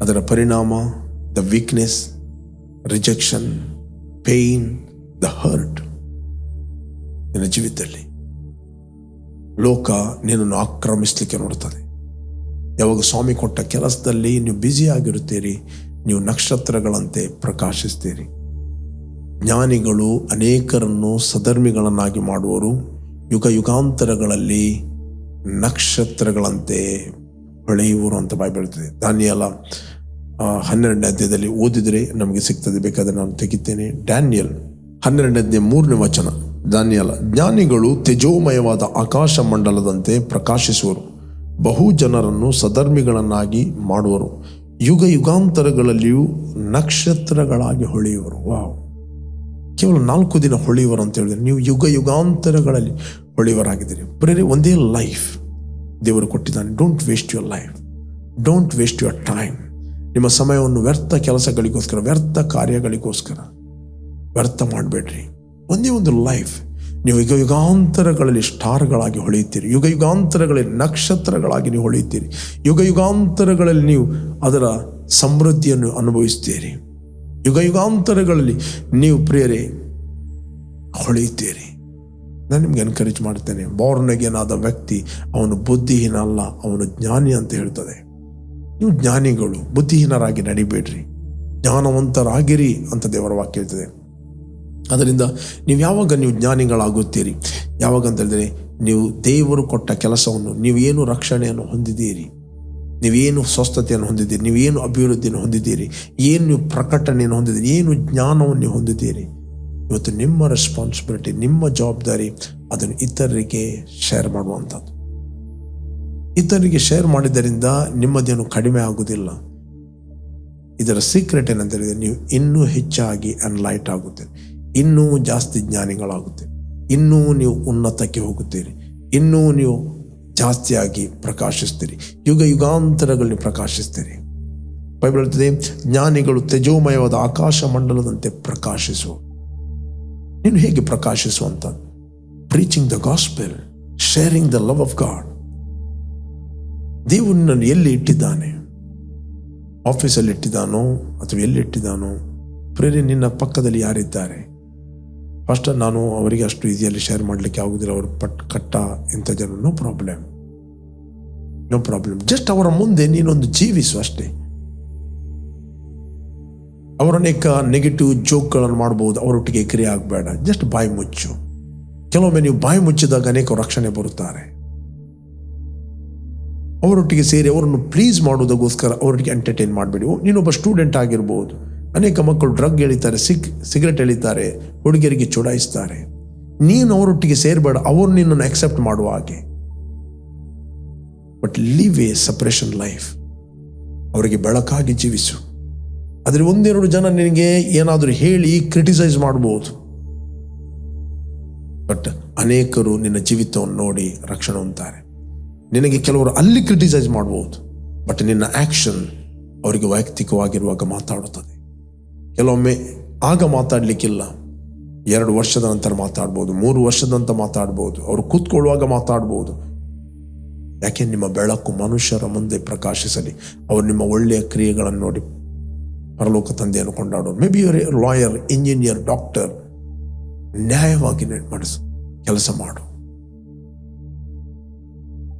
S1: ಅದರ ಪರಿಣಾಮ the weakness, rejection, pain, the hurt. ನಿನ್ನ ಜೀವಿತದಲ್ಲಿ ಲೋಕ ನಿನ್ನನ್ನು ಆಕ್ರಮಿಸಲಿಕ್ಕೆ ನೋಡ್ತದೆ. ಯಾವಾಗ ಸ್ವಾಮಿ ಕೊಟ್ಟ ಕೆಲಸದಲ್ಲಿ ನೀವು ಬ್ಯುಸಿ ಆಗಿರುತ್ತೀರಿ, ನೀವು ನಕ್ಷತ್ರಗಳಂತೆ ಪ್ರಕಾಶಿಸ್ತೀರಿ. ಜ್ಞಾನಿಗಳು ಅನೇಕರನ್ನು ಸಧರ್ಮಿಗಳನ್ನಾಗಿ ಮಾಡುವರು, ಯುಗ ಯುಗಾಂತರಗಳಲ್ಲಿ ನಕ್ಷತ್ರಗಳಂತೆ ಹೊಳೆಯುವರು ಅಂತ ಬೈಬಲ್ ಹೇಳ್ತದೆ. ದಾನಿಯೇಲ 12ನೇ ಅಧ್ಯಾಯದಲ್ಲಿ ಓದಿದರೆ ನಮಗೆ ಸಿಗ್ತದೆ, ಬೇಕಾದರೆ ನಾನು ತೆಗಿತೇನೆ. ಡ್ಯಾನಿಯಲ್ 12ನೇ ಅಧ್ಯಾಯ 3ನೇ ವಚನ. ದಾನಿಯೇಲ, ಜ್ಞಾನಿಗಳು ತೇಜೋಮಯವಾದ ಆಕಾಶ ಮಂಡಲದಂತೆ ಪ್ರಕಾಶಿಸುವರು, ಬಹು ಜನರನ್ನು ಸಧರ್ಮಿಗಳನ್ನಾಗಿ ಮಾಡುವರು, ಯುಗ ಯುಗಾಂತರಗಳಲ್ಲಿಯೂ ನಕ್ಷತ್ರಗಳಾಗಿ ಹೊಳೆಯುವರು. ವಾವ್, ಕೇವಲ 4 ದಿನ ಹೊಳೆಯುವರು ಅಂತ ಹೇಳಿದ್ರೆ ನೀವು ಯುಗ ಯುಗಾಂತರಗಳಲ್ಲಿ ಹೊಳೆಯುವರಾಗಿದ್ದೀರಿ. ಬರೀ ಒಂದೇ ಲೈಫ್ ದೇವರು ಕೊಟ್ಟಿದ್ದಾನೆ. Don't waste your life. Don't waste your time. ನಿಮ್ಮ ಸಮಯವನ್ನು ವ್ಯರ್ಥ ಕೆಲಸಗಳಿಗೋಸ್ಕರ, ವ್ಯರ್ಥ ಕಾರ್ಯಗಳಿಗೋಸ್ಕರ ವ್ಯರ್ಥ ಮಾಡಬೇಡ್ರಿ. ಒಂದೇ ಒಂದು ಲೈಫ್. ನೀವು ಯುಗಾಂತರಗಳಲ್ಲಿ ಸ್ಟಾರ್ಗಳಾಗಿ ಹೊಳೆಯುತ್ತೀರಿ, ಯುಗಾಂತರಗಳಲ್ಲಿ ನಕ್ಷತ್ರಗಳಾಗಿ ನೀವು ಹೊಳೆಯುತ್ತೀರಿ, ಯುಗಾಂತರಗಳಲ್ಲಿ ನೀವು ಅದರ ಸಮೃದ್ಧಿಯನ್ನು ಅನುಭವಿಸ್ತೀರಿ, ಯುಗಾಂತರಗಳಲ್ಲಿ ನೀವು ಪ್ರಿಯರೇ ಹೊಳೆಯುತ್ತೀರಿ. ನಾನು ನಿಮ್ಗೆ ಎನ್ಕರೇಜ್ ಮಾಡ್ತೇನೆ, ಬಾರ್ನ್ ಅಗೇನ್ ಆದ ವ್ಯಕ್ತಿ ಅವನು ಬುದ್ಧಿಹೀನ ಅಲ್ಲ, ಅವನು ಜ್ಞಾನಿ ಅಂತ ಹೇಳ್ತದೆ. ನೀವು ಜ್ಞಾನಿಗಳು, ಬುದ್ಧಿಹೀನರಾಗಿ ನಡಿಬೇಡ್ರಿ, ಜ್ಞಾನವಂತರಾಗಿರಿ ಅಂತ ದೇವರ ವಾಕ್ಯ ಹೇಳ್ತದೆ. ಅದರಿಂದ ನೀವು ಯಾವಾಗ ನೀವು ಜ್ಞಾನಿಗಳಾಗುತ್ತೀರಿ, ಯಾವಾಗ ಅಂತ ಹೇಳಿದ್ರೆ ನೀವು ದೇವರು ಕೊಟ್ಟ ಕೆಲಸವನ್ನು, ನೀವೇನು ರಕ್ಷಣೆಯನ್ನು ಹೊಂದಿದ್ದೀರಿ, ನೀವೇನು ಸ್ವಸ್ಥತೆಯನ್ನು ಹೊಂದಿದ್ದೀರಿ, ನೀವೇನು ಅಭಿವೃದ್ಧಿಯನ್ನು ಹೊಂದಿದ್ದೀರಿ, ಏನು ನೀವು ಪ್ರಕಟಣೆಯನ್ನು ಹೊಂದಿದ್ದೀರಿ, ಏನು ಜ್ಞಾನವನ್ನು ನೀವು ಹೊಂದಿದ್ದೀರಿ, ಇವತ್ತು ನಿಮ್ಮ ರೆಸ್ಪಾನ್ಸಿಬಿಲಿಟಿ, ನಿಮ್ಮ ಜವಾಬ್ದಾರಿ ಅದನ್ನು ಇತರರಿಗೆ ಶೇರ್ ಮಾಡುವಂಥದ್ದು. ಇತರರಿಗೆ ಶೇರ್ ಮಾಡಿದ್ದರಿಂದ ನಿಮ್ಮದೇನು ಕಡಿಮೆ ಆಗುವುದಿಲ್ಲ. ಇದರ ಸೀಕ್ರೆಟ್ ಏನಂತ ಹೇಳಿದರೆ ನೀವು ಇನ್ನೂ ಹೆಚ್ಚಾಗಿ ಅನ್ಲೈಟ್ ಆಗುತ್ತೀರಿ, ಇನ್ನೂ ಜಾಸ್ತಿ ಜ್ಞಾನಿಗಳಾಗುತ್ತೀರಿ, ಇನ್ನೂ ನೀವು ಉನ್ನತಕ್ಕೆ ಹೋಗುತ್ತೀರಿ, ಇನ್ನೂ ನೀವು ಜಾಸ್ತಿಯಾಗಿ ಪ್ರಕಾಶಿಸ್ತೀರಿ, ಯುಗಾಂತರಗಳಲ್ಲಿ ಪ್ರಕಾಶಿಸ್ತೀರಿ. ಬೈಬಲ್ ಹೇಳ್ತದೆ, ಜ್ಞಾನಿಗಳು ತೇಜೋಮಯವಾದ ಆಕಾಶ ಮಂಡಲದಂತೆ ಪ್ರಕಾಶಿಸುವ. ನೀನು ಹೇಗೆ ಪ್ರಕಾಶಿಸುವಂತ? Preaching the gospel, sharing the love of God. ದೇವರು ನಿನ್ನನ್ನು ಎಲ್ಲಿ ಇಟ್ಟಿದ್ದಾನೆ, ಆಫೀಸಲ್ಲಿ ಇಟ್ಟಿದ್ದಾನೋ ಅಥವಾ ಎಲ್ಲಿ ಇಟ್ಟಿದ್ದಾನೋ, ಪ್ರೇರೆ ನಿನ್ನ ಪಕ್ಕದಲ್ಲಿ ಯಾರಿದ್ದಾರೆ? ಫಸ್ಟ್ ನಾನು ಅವರಿಗೆ ಅಷ್ಟು ಈಸಿಯಲ್ಲಿ ಶೇರ್ ಮಾಡಲಿಕ್ಕೆ ಆಗುದಿಲ್ಲ, ಅವರು ಕಟ್ಟ ಇಂಥ ಜನ, ನೋ ಪ್ರಾಬ್ಲಮ್. ಜಸ್ಟ್ ಅವರ ಮುಂದೆ ನೀನೊಂದು ಜೀವಿಸು ಅಷ್ಟೇ. ಅವರ ಅನೇಕ ನೆಗೆಟಿವ್ ಜೋಕ್ಗಳನ್ನು ಮಾಡ್ಬೋದು, ಅವರೊಟ್ಟಿಗೆ ಕ್ರಿಯೆ ಆಗಬೇಡ, ಜಸ್ಟ್ ಬಾಯಿ ಮುಚ್ಚು. ಕೆಲವೊಮ್ಮೆ ನೀವು ಬಾಯಿ ಮುಚ್ಚಿದಾಗ ಅನೇಕ ರಕ್ಷಣೆ ಬರುತ್ತಾರೆ. ಅವರೊಟ್ಟಿಗೆ ಸೇರಿ ಅವರನ್ನು ಪ್ಲೀಸ್ ಮಾಡೋದಕ್ಕೋಸ್ಕರ ಅವರೊಟ್ಟಿಗೆ ಎಂಟರ್ಟೈನ್ ಮಾಡಬೇಡಿ. ನೀನೊಬ್ಬ ಸ್ಟೂಡೆಂಟ್ ಆಗಿರ್ಬೋದು, ಅನೇಕ ಮಕ್ಕಳು ಡ್ರಗ್ ಎಳಿತಾರೆ, ಸಿಗರೆಟ್ ಎಳಿತಾರೆ, ಹುಡುಗಿಯರಿಗೆ ಚುಡಾಯಿಸ್ತಾರೆ. ನೀನು ಅವರೊಟ್ಟಿಗೆ ಸೇರಬೇಡ, ಅವರು ನಿನ್ನನ್ನು ಅಕ್ಸೆಪ್ಟ್ ಮಾಡುವ ಹಾಗೆ. But live a separation life. ಅವರಿಗೆ ಬೆಳಕಾಗಿ ಜೀವಿಸು. ಆದರೆ ಒಂದೆರಡು ಜನ ನಿನಗೆ ಏನಾದರೂ ಹೇಳಿ ಕ್ರಿಟಿಸೈಸ್ ಮಾಡ್ಬೋದು, ಬಟ್ ಅನೇಕರು ನಿನ್ನ ಜೀವಿತವನ್ನು ನೋಡಿ ರಕ್ಷಣೆ ಹೊಂದ್ತಾರೆ. ನಿನಗೆ ಕೆಲವರು ಅಲ್ಲಿ ಕ್ರಿಟಿಸೈಸ್ ಮಾಡ್ಬೋದು, ಬಟ್ ನಿನ್ನ ಆ್ಯಕ್ಷನ್ ಅವರಿಗೆ ವೈಯಕ್ತಿಕವಾಗಿರುವಾಗ ಮಾತಾಡುತ್ತದೆ. ಕೆಲವೊಮ್ಮೆ ಆಗ ಮಾತಾಡಲಿಕ್ಕಿಲ್ಲ, 2 ವರ್ಷದ ನಂತರ ಮಾತಾಡ್ಬೋದು, 3 ವರ್ಷದ ನಂತರ ಮಾತಾಡ್ಬೋದು, ಅವರು ಕೂತ್ಕೊಳ್ಳುವಾಗ ಮಾತಾಡ್ಬೋದು. ಯಾಕೆ? ನಿಮ್ಮ ಬೆಳಕು ಮನುಷ್ಯರ ಮುಂದೆ ಪ್ರಕಾಶಿಸಲಿ. ಅವರು ನಿಮ್ಮ ಒಳ್ಳೆಯ ಕ್ರಿಯೆಗಳನ್ನು ನೋಡಿ ಪರಲೋಕ ತಂದೆಯನ್ನು ಕೊಂಡಾಡೋರು. May be your lawyer, engineer, doctor, ನ್ಯಾಯವಾಗಿ ಮಾಡಿಸು, ಕೆಲಸ ಮಾಡು.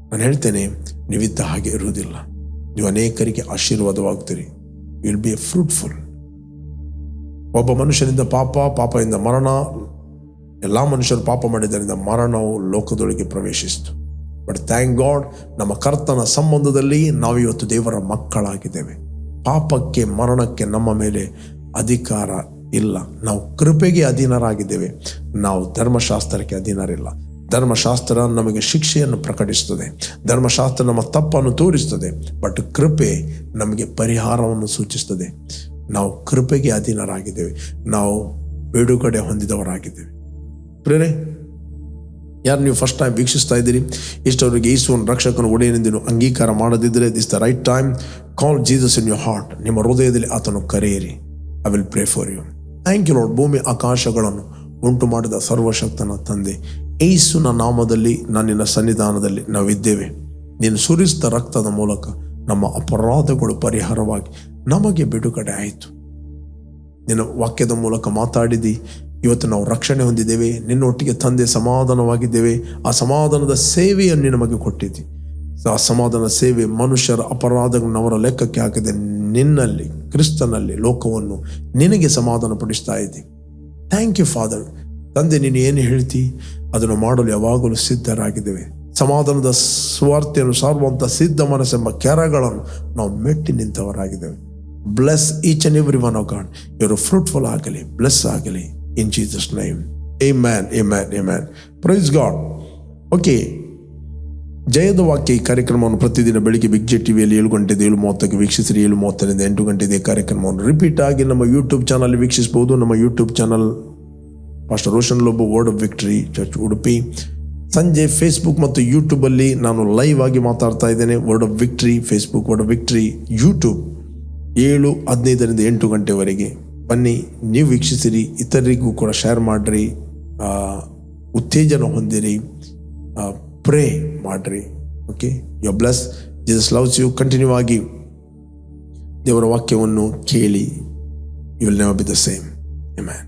S1: ನಾನು ಹೇಳ್ತೇನೆ, ನೀವಿದ್ದ ಹಾಗೆ ಇರುವುದಿಲ್ಲ. ನೀವು ಅನೇಕರಿಗೆ ಆಶೀರ್ವಾದವಾಗ್ತೀರಿ. Will be a fruitful. ಒಬ್ಬ ಮನುಷ್ಯನಿಂದ ಪಾಪದಿಂದ ಮರಣ, ಎಲ್ಲ ಮನುಷ್ಯರು ಪಾಪ ಮಾಡಿದ್ದರಿಂದ ಮರಣವು ಲೋಕದೊಳಗೆ ಪ್ರವೇಶಿಸಿತು. ಬಟ್ ಥ್ಯಾಂಕ್ ಗಾಡ್, ನಮ್ಮ ಕರ್ತನ ಸಂಬಂಧದಲ್ಲಿ ನಾವಿವತ್ತು ದೇವರ ಮಕ್ಕಳಾಗಿದ್ದೇವೆ. ಪಾಪಕ್ಕೆ, ಮರಣಕ್ಕೆ ನಮ್ಮ ಮೇಲೆ ಅಧಿಕಾರ ಇಲ್ಲ. ನಾವು ಕೃಪೆಗೆ ಅಧೀನರಾಗಿದ್ದೇವೆ, ನಾವು ಧರ್ಮಶಾಸ್ತ್ರಕ್ಕೆ ಅಧೀನರಿಲ್ಲ. ಧರ್ಮಶಾಸ್ತ್ರ ನಮಗೆ ಶಿಕ್ಷೆಯನ್ನು ಪ್ರಕಟಿಸುತ್ತದೆ, ಧರ್ಮಶಾಸ್ತ್ರ ನಮ್ಮ ತಪ್ಪನ್ನು ತೋರಿಸ್ತದೆ, ಬಟ್ ಕೃಪೆ ನಮಗೆ ಪರಿಹಾರವನ್ನು ಸೂಚಿಸ್ತದೆ. ನಾವು ಕೃಪೆಗೆ ಅಧೀನರಾಗಿದ್ದೇವೆ, ನಾವು ಬಿಡುಗಡೆ ಹೊಂದಿದವರಾಗಿದ್ದೇವೆ. ಪ್ರೇರೆ, ಯಾರು ನೀವು ಫಸ್ಟ್ ಟೈಮ್ ವೀಕ್ಷಿಸ್ತಾ ಇದ್ದೀರಿ, ಇಷ್ಟವರೆಗೆ ಯೇಸುವನ್ನು ರಕ್ಷಕನ ಒಡೆಯನೆಂದು ಅಂಗೀಕಾರ ಮಾಡದಿದ್ದರೆ, this the right time. Call Jesus in your heart. ನಿಮ್ಮ ಹೃದಯದಲ್ಲಿ ಆತನು ಕರೆಯಿರಿ. I will pray for you. Thank you Lord. ಭೂಮಿ ಆಕಾಶಗಳನ್ನು ಉಂಟು ಮಾಡಿದ ಸರ್ವಶಕ್ತನ ತಂದೆ, ಯೇಸುವಿನ ನಾಮದಲ್ಲಿ ನಾನು ನಿನ್ನ ಸನ್ನಿಧಾನದಲ್ಲಿ ನಾವಿದ್ದೇವೆ. ನೀನು ಸುರಿಸಿದ ರಕ್ತದ ಮೂಲಕ ನಮ್ಮ ಅಪರಾಧಗಳು ಪರಿಹಾರವಾಗಿ ನಮಗೆ ಬಿಡುಗಡೆ ಆಯಿತು. ನಿನ್ನ ವಾಕ್ಯದ ಮೂಲಕ ಮಾತಾಡಿದಿ. ಇವತ್ತು ನಾವು ರಕ್ಷಣೆ ಹೊಂದಿದ್ದೇವೆ, ನಿನ್ನೊಟ್ಟಿಗೆ ತಂದೆ ಸಮಾಧಾನವಾಗಿದ್ದೇವೆ. ಆ ಸಮಾಧಾನದ ಸೇವೆಯನ್ನು ನಮಗೆ ಕೊಟ್ಟಿದ್ದಿ. ಆ ಸಮಾಧಾನ ಸೇವೆ ಮನುಷ್ಯರ ಅಪರಾಧಗಳನ್ನು ಅವರ ಲೆಕ್ಕಕ್ಕೆ ಹಾಕದೆ ನಿನ್ನಲ್ಲಿ, ಕ್ರಿಸ್ತನಲ್ಲಿ ಲೋಕವನ್ನು ನಿನಗೆ ಸಮಾಧಾನ ಪಡಿಸ್ತಾ ಇದ್ದಿ. Thank you father. ತಂದೆ, ನೀನು ಏನು ಹೇಳ್ತಿ ಅದನ್ನು ಮಾಡಲು ಯಾವಾಗಲೂ ಸಿದ್ಧರಾಗಿದ್ದೇವೆ. ಸಮಾಧಾನದ ಸುವಾರ್ತೆಯನ್ನು ಸಾರುವಂಥ ಸಿದ್ಧ ಮನಸ್ಸೆಂಬ ಕೆರಗಳನ್ನು ನಾವು ಮೆಟ್ಟಿ ನಿಂತವರಾಗಿದ್ದೇವೆ. Bless each and every one of God. ಇವರು ಫ್ರೂಟ್ಫುಲ್ ಆಗಲಿ, ಬ್ಲೆಸ್ ಆಗಲಿ. In Jesus name, amen, amen, amen. Praise God. Okay, ಜಯದ ವಾಕ್ಯ ಈ ಕಾರ್ಯಕ್ರಮವನ್ನು ಪ್ರತಿದಿನ ಬೆಳಿಗ್ಗೆ ಬಿಗ್ ಜೆ ಟಿವಿಯಲ್ಲಿ 7 ಗಂಟೆ 7:30ಕ್ಕೆ ವೀಕ್ಷಿಸಿರಿ. 7:30ರಿಂದ 8 ಗಂಟೆ ಇದೇ ಕಾರ್ಯಕ್ರಮವನ್ನು ರಿಪೀಟ್ ಆಗಿ ನಮ್ಮ ಯೂಟ್ಯೂಬ್ ಚಾನಲ್ ವೀಕ್ಷಿಸಬಹುದು. ನಮ್ಮ YouTube channel pastor Roshan Lobo, word of victory church Udupi. ಸಂಜೆ ಫೇಸ್ಬುಕ್ ಮತ್ತು ಯೂಟ್ಯೂಬಲ್ಲಿ ನಾನು ಲೈವ್ ಆಗಿ ಮಾತಾಡ್ತಾ ಇದ್ದೇನೆ. Word of victory Facebook, word of victory YouTube 7:15 8 ಗಂಟೆವರೆಗೆ ಬನ್ನಿ, ನೀವು ವೀಕ್ಷಿಸಿರಿ, ಇತರರಿಗೂ ಕೂಡ ಶೇರ್ ಮಾಡಿರಿ, ಉತ್ತೇಜನ ಹೊಂದಿರಿ, ಪ್ರೇ ಮಾಡಿರಿ. Okay, you are bless. Jesus loves you. Continue ಆಗಿ ದೇವರ ವಾಕ್ಯವನ್ನು ಕೇಳಿ. You will never be the same. Amen.